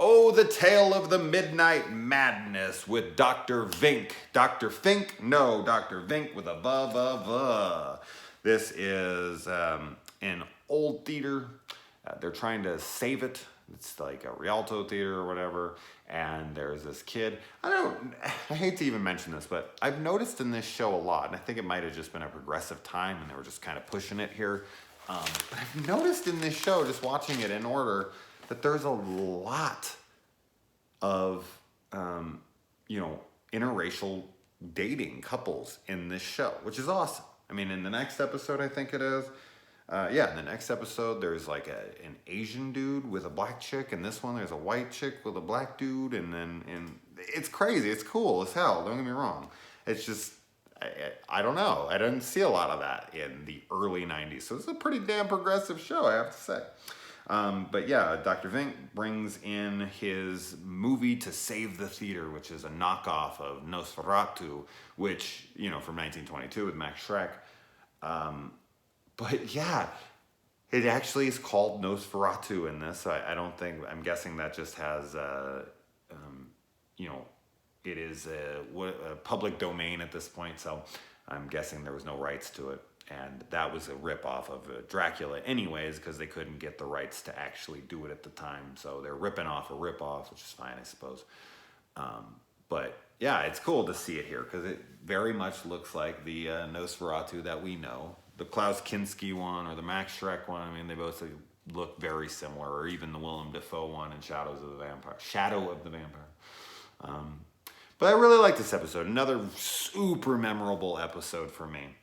Oh, the Tale of the Midnight Madness with Dr. Vink. Dr. Fink? No, Dr. Vink with a va. This is an old theater. They're trying to save it. It's like a Rialto theater or whatever. And there's this kid. I hate to even mention this, but I've noticed in this show a lot, and I think it might have just been a progressive time and they were just kind of pushing it here. But I've noticed in this show, just watching it in order, that there's a lot of, interracial dating couples in this show, which is awesome. I mean, in the next episode, I think it is, in the next episode, there's like an Asian dude with a black chick, and this one, there's a white chick with a black dude, and it's crazy. It's cool as hell, don't get me wrong. It's just, I don't know. I didn't see a lot of that in the early 90s, so it's a pretty damn progressive show, I have to say. But yeah, Dr. Vink brings in his movie to save the theater, which is a knockoff of Nosferatu, which, from 1922 with Max Schreck. But yeah, it actually is called Nosferatu in this. I'm guessing that just has, it is a public domain at this point, so I'm guessing there was no rights to it. And that was a ripoff of Dracula anyways, because they couldn't get the rights to actually do it at the time. So they're ripping off a ripoff, which is fine, I suppose. But yeah, it's cool to see it here, because it very much looks like the Nosferatu that we know. The Klaus Kinski one or the Max Schreck one, I mean, they both look very similar, or even the Willem Dafoe one in Shadow of the Vampire. But I really like this episode. Another super memorable episode for me.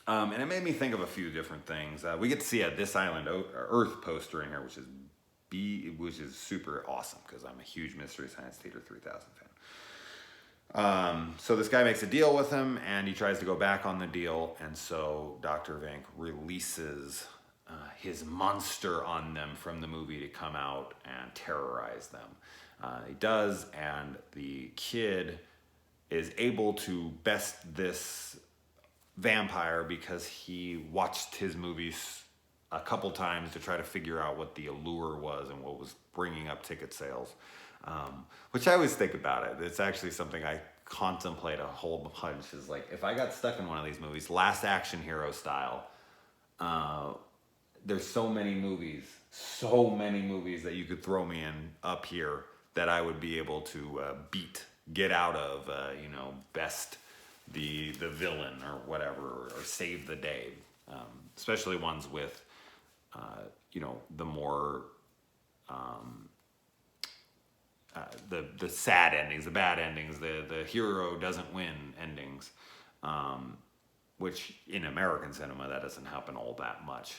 And it made me think of a few different things. We get to see a This Island Earth poster in here, which is super awesome, because I'm a huge Mystery Science Theater 3000 fan. So this guy makes a deal with him, and he tries to go back on the deal, and so Dr. Vink releases his monster on them from the movie to come out and terrorize them. He does, and the kid is able to best this vampire because he watched his movies a couple times to try to figure out what the allure was and what was bringing up ticket sales, which I always think about it. It's actually something I contemplate a whole bunch, is like, if I got stuck in one of these movies, Last Action Hero style, there's so many movies that you could throw me in up here that I would be able to get out of, best the villain or whatever, or save the day, especially ones with the more the sad endings, the bad endings, the hero doesn't win endings, which in American cinema that doesn't happen all that much,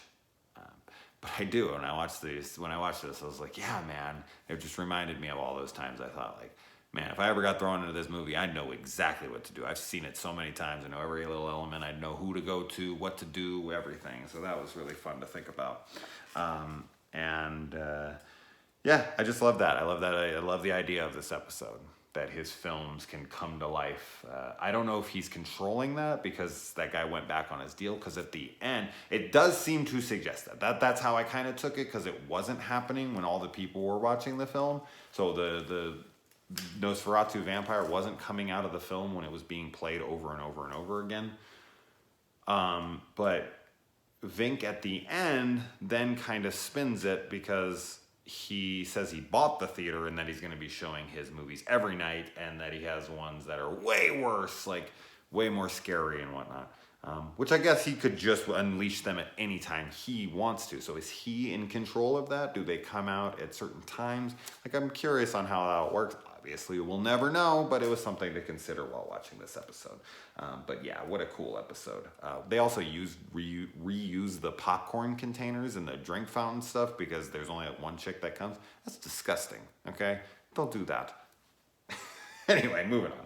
but I do. When I watched this, I was like, yeah, man, it just reminded me of all those times I thought, like, man, if I ever got thrown into this movie, I'd know exactly what to do. I've seen it so many times. I know every little element. I'd know who to go to, what to do, everything. So that was really fun to think about. Yeah, I just love that. I love that. I love the idea of this episode, that his films can come to life. I don't know if he's controlling that, because that guy went back on his deal, because at the end, it does seem to suggest that's how I kind of took it, because it wasn't happening when all the people were watching the film. So the Nosferatu vampire wasn't coming out of the film when it was being played over and over and over again. But Vink at the end then kind of spins it, because he says he bought the theater and that he's going to be showing his movies every night, and that he has ones that are way worse, like way more scary and whatnot. Which I guess he could just unleash them at any time he wants to. So is he in control of that? Do they come out at certain times? Like, I'm curious on how that works. Obviously, we'll never know, but it was something to consider while watching this episode. But yeah, what a cool episode. They also reuse the popcorn containers and the drink fountain stuff, because there's only one chick that comes. That's disgusting, okay? Don't do that. Anyway, moving on.